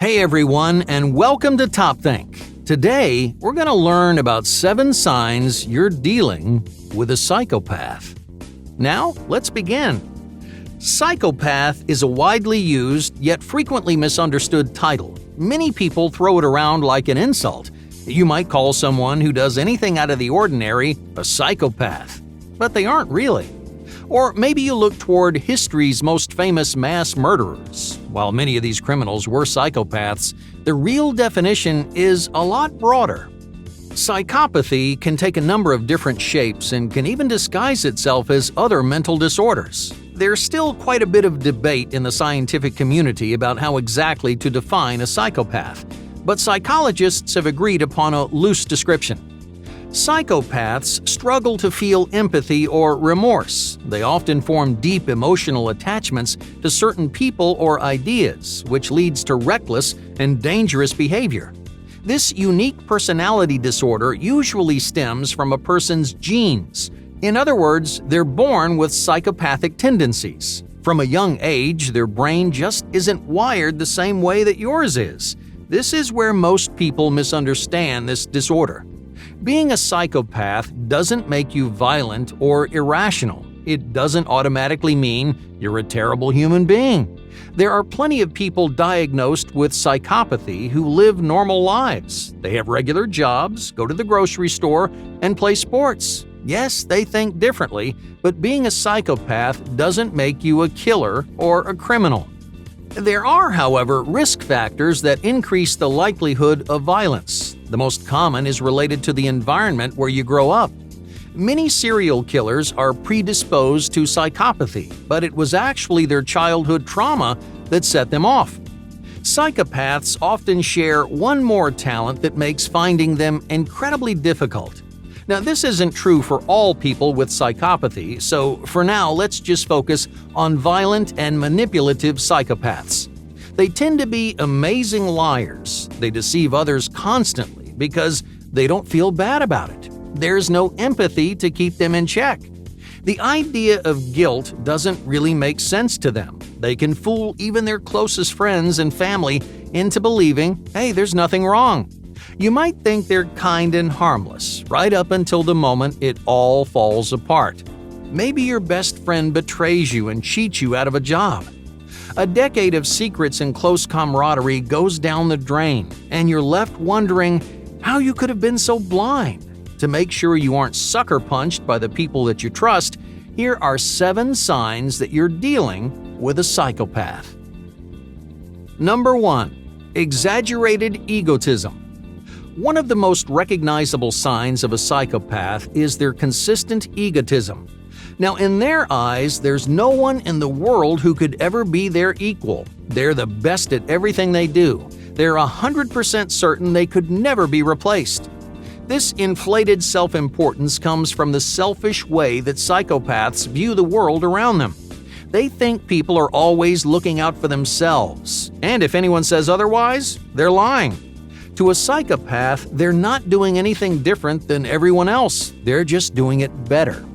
Hey everyone, and welcome to Top Think. Today, we're going to learn about 7 signs you're dealing with a psychopath. Now, let's begin. Psychopath is a widely used yet frequently misunderstood title. Many people throw it around like an insult. You might call someone who does anything out of the ordinary a psychopath, but they aren't really. Or maybe you look toward history's most famous mass murderers. While many of these criminals were psychopaths, the real definition is a lot broader. Psychopathy can take a number of different shapes and can even disguise itself as other mental disorders. There's still quite a bit of debate in the scientific community about how exactly to define a psychopath, but psychologists have agreed upon a loose description. Psychopaths struggle to feel empathy or remorse. They often form deep emotional attachments to certain people or ideas, which leads to reckless and dangerous behavior. This unique personality disorder usually stems from a person's genes. In other words, they're born with psychopathic tendencies. From a young age, their brain just isn't wired the same way that yours is. This is where most people misunderstand this disorder. Being a psychopath doesn't make you violent or irrational. It doesn't automatically mean you're a terrible human being. There are plenty of people diagnosed with psychopathy who live normal lives. They have regular jobs, go to the grocery store, and play sports. Yes, they think differently, but being a psychopath doesn't make you a killer or a criminal. There are, however, risk factors that increase the likelihood of violence. The most common is related to the environment where you grow up. Many serial killers are predisposed to psychopathy, but it was actually their childhood trauma that set them off. Psychopaths often share one more talent that makes finding them incredibly difficult. Now, this isn't true for all people with psychopathy, so for now, let's just focus on violent and manipulative psychopaths. They tend to be amazing liars. They deceive others constantly because they don't feel bad about it. There's no empathy to keep them in check. The idea of guilt doesn't really make sense to them. They can fool even their closest friends and family into believing, hey, there's nothing wrong. You might think they're kind and harmless, right up until the moment it all falls apart. Maybe your best friend betrays you and cheats you out of a job. A decade of secrets and close camaraderie goes down the drain, and you're left wondering how you could have been so blind. To make sure you aren't sucker punched by the people that you trust, here are 7 signs that you're dealing with a psychopath. Number 1. Exaggerated egotism. One of the most recognizable signs of a psychopath is their consistent egotism. Now, in their eyes, there's no one in the world who could ever be their equal. They're the best at everything they do. They're 100% certain they could never be replaced. This inflated self-importance comes from the selfish way that psychopaths view the world around them. They think people are always looking out for themselves, and if anyone says otherwise, they're lying. To a psychopath, they're not doing anything different than everyone else. They're just doing it better.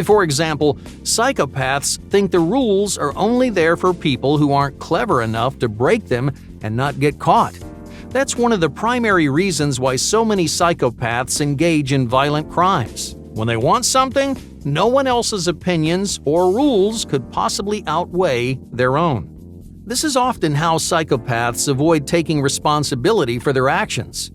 For example, psychopaths think the rules are only there for people who aren't clever enough to break them and not get caught. That's one of the primary reasons why so many psychopaths engage in violent crimes. When they want something, no one else's opinions or rules could possibly outweigh their own. This is often how psychopaths avoid taking responsibility for their actions.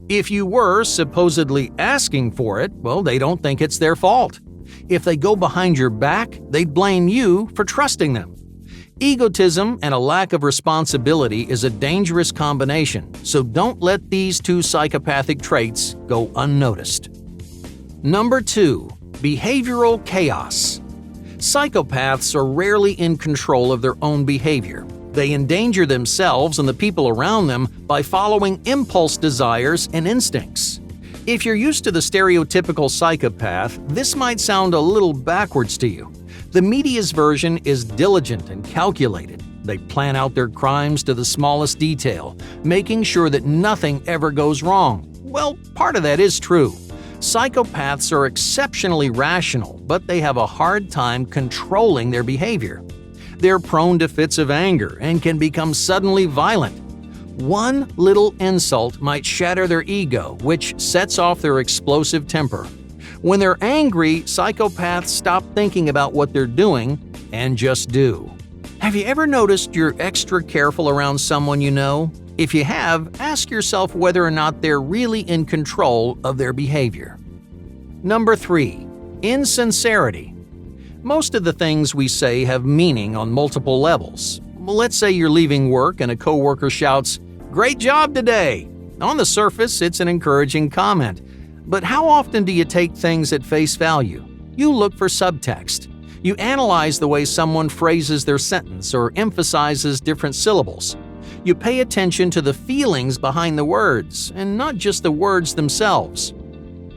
If you were supposedly asking for it, well, they don't think it's their fault. If they go behind your back, they'd blame you for trusting them. Egotism and a lack of responsibility is a dangerous combination, so don't let these 2 psychopathic traits go unnoticed. Number 2. Behavioral chaos. Psychopaths are rarely in control of their own behavior. They endanger themselves and the people around them by following impulse desires and instincts. If you're used to the stereotypical psychopath, this might sound a little backwards to you. The media's version is diligent and calculated. They plan out their crimes to the smallest detail, making sure that nothing ever goes wrong. Well, part of that is true. Psychopaths are exceptionally rational, but they have a hard time controlling their behavior. They're prone to fits of anger and can become suddenly violent. One little insult might shatter their ego, which sets off their explosive temper. When they're angry, psychopaths stop thinking about what they're doing and just do. Have you ever noticed you're extra careful around someone you know? If you have, ask yourself whether or not they're really in control of their behavior. Number 3. Insincerity. Most of the things we say have meaning on multiple levels. Let's say you're leaving work and a coworker shouts, "Great job today!" On the surface, it's an encouraging comment. But how often do you take things at face value? You look for subtext. You analyze the way someone phrases their sentence or emphasizes different syllables. You pay attention to the feelings behind the words, and not just the words themselves.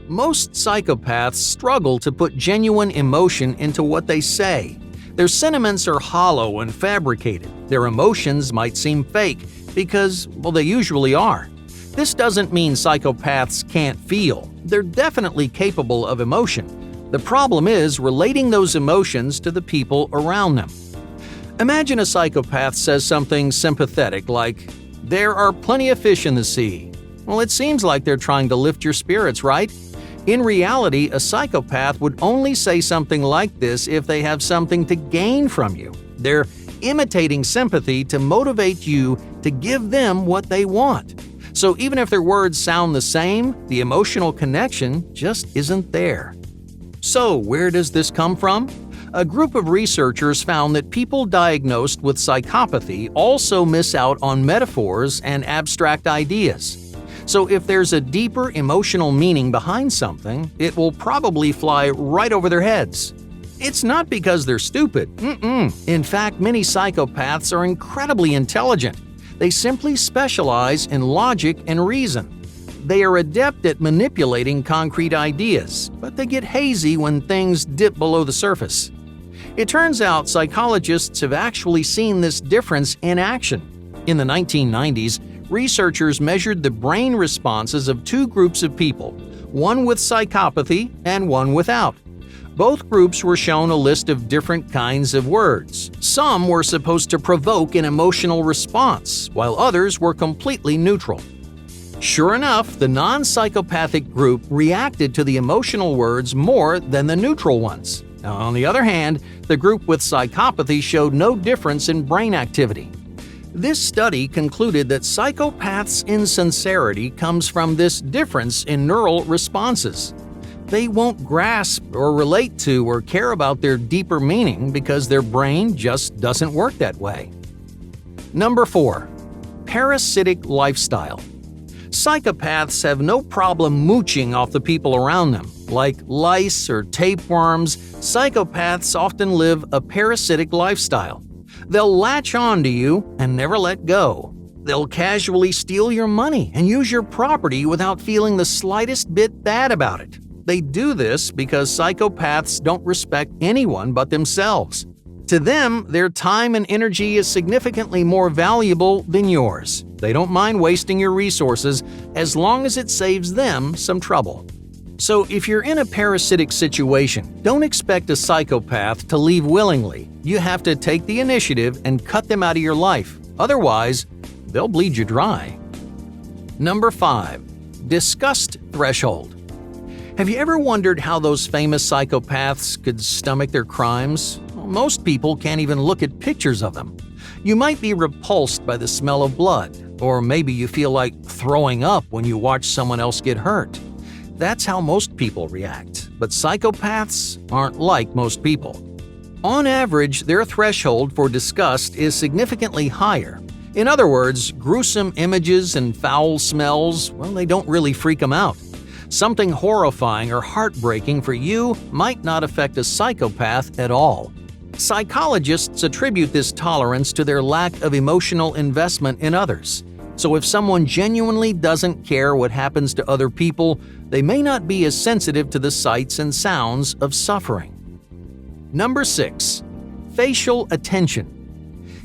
Most psychopaths struggle to put genuine emotion into what they say. Their sentiments are hollow and fabricated. Their emotions might seem fake because, well, they usually are. This doesn't mean psychopaths can't feel. They're definitely capable of emotion. The problem is relating those emotions to the people around them. Imagine a psychopath says something sympathetic like, "There are plenty of fish in the sea." Well, it seems like they're trying to lift your spirits, right? In reality, a psychopath would only say something like this if they have something to gain from you. They're imitating sympathy to motivate you to give them what they want. So even if their words sound the same, the emotional connection just isn't there. So where does this come from? A group of researchers found that people diagnosed with psychopathy also miss out on metaphors and abstract ideas. So if there's a deeper emotional meaning behind something, it will probably fly right over their heads. It's not because they're stupid. In fact, many psychopaths are incredibly intelligent. They simply specialize in logic and reason. They are adept at manipulating concrete ideas, but they get hazy when things dip below the surface. It turns out psychologists have actually seen this difference in action. In the 1990s, researchers measured the brain responses of two groups of people, one with psychopathy and one without. Both groups were shown a list of different kinds of words. Some were supposed to provoke an emotional response, while others were completely neutral. Sure enough, the non-psychopathic group reacted to the emotional words more than the neutral ones. Now, on the other hand, the group with psychopathy showed no difference in brain activity. This study concluded that psychopaths' insincerity comes from this difference in neural responses. They won't grasp or relate to or care about their deeper meaning because their brain just doesn't work that way. Number 4. Parasitic lifestyle. Psychopaths have no problem mooching off the people around them. Like lice or tapeworms, psychopaths often live a parasitic lifestyle. They'll latch on to you and never let go. They'll casually steal your money and use your property without feeling the slightest bit bad about it. They do this because psychopaths don't respect anyone but themselves. To them, their time and energy is significantly more valuable than yours. They don't mind wasting your resources as long as it saves them some trouble. So if you're in a parasitic situation, don't expect a psychopath to leave willingly. You have to take the initiative and cut them out of your life. Otherwise, they'll bleed you dry. Number 5. Disgust threshold. Have you ever wondered how those famous psychopaths could stomach their crimes? Well, most people can't even look at pictures of them. You might be repulsed by the smell of blood, or maybe you feel like throwing up when you watch someone else get hurt. That's how most people react, but psychopaths aren't like most people. On average, their threshold for disgust is significantly higher. In other words, gruesome images and foul smells, well, they don't really freak them out. Something horrifying or heartbreaking for you might not affect a psychopath at all. Psychologists attribute this tolerance to their lack of emotional investment in others. So if someone genuinely doesn't care what happens to other people, they may not be as sensitive to the sights and sounds of suffering. Number 6. Facial attention.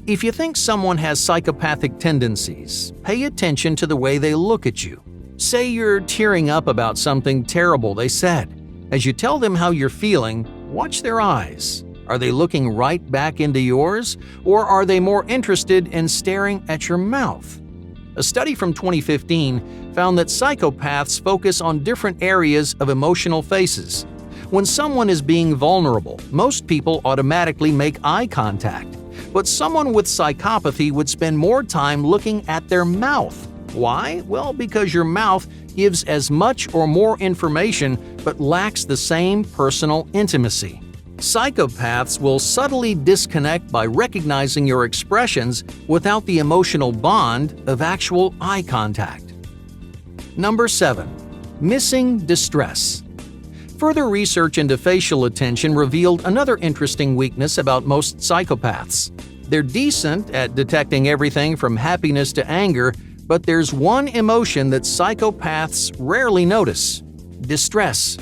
If you think someone has psychopathic tendencies, pay attention to the way they look at you. Say you're tearing up about something terrible they said. As you tell them how you're feeling, watch their eyes. Are they looking right back into yours, or are they more interested in staring at your mouth? A study from 2015 found that psychopaths focus on different areas of emotional faces. When someone is being vulnerable, most people automatically make eye contact. But someone with psychopathy would spend more time looking at their mouth. Why? Well, because your mouth gives as much or more information but lacks the same personal intimacy. Psychopaths will subtly disconnect by recognizing your expressions without the emotional bond of actual eye contact. Number 7. Missing distress. Further research into facial attention revealed another interesting weakness about most psychopaths. They're decent at detecting everything from happiness to anger, but there's one emotion that psychopaths rarely notice: distress.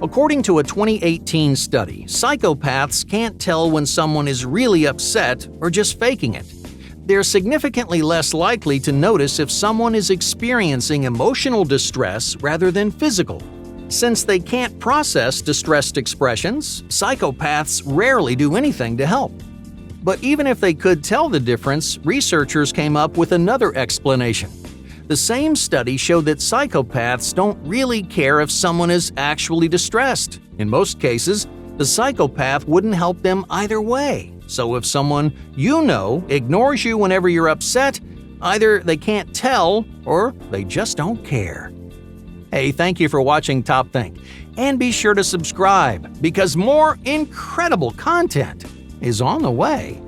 According to a 2018 study, psychopaths can't tell when someone is really upset or just faking it. They're significantly less likely to notice if someone is experiencing emotional distress rather than physical. Since they can't process distressed expressions, psychopaths rarely do anything to help. But even if they could tell the difference, researchers came up with another explanation. The same study showed that psychopaths don't really care if someone is actually distressed. In most cases, the psychopath wouldn't help them either way. So if someone you know ignores you whenever you're upset, either they can't tell or they just don't care. Hey, thank you for watching Top Think. And be sure to subscribe because more incredible content is on the way.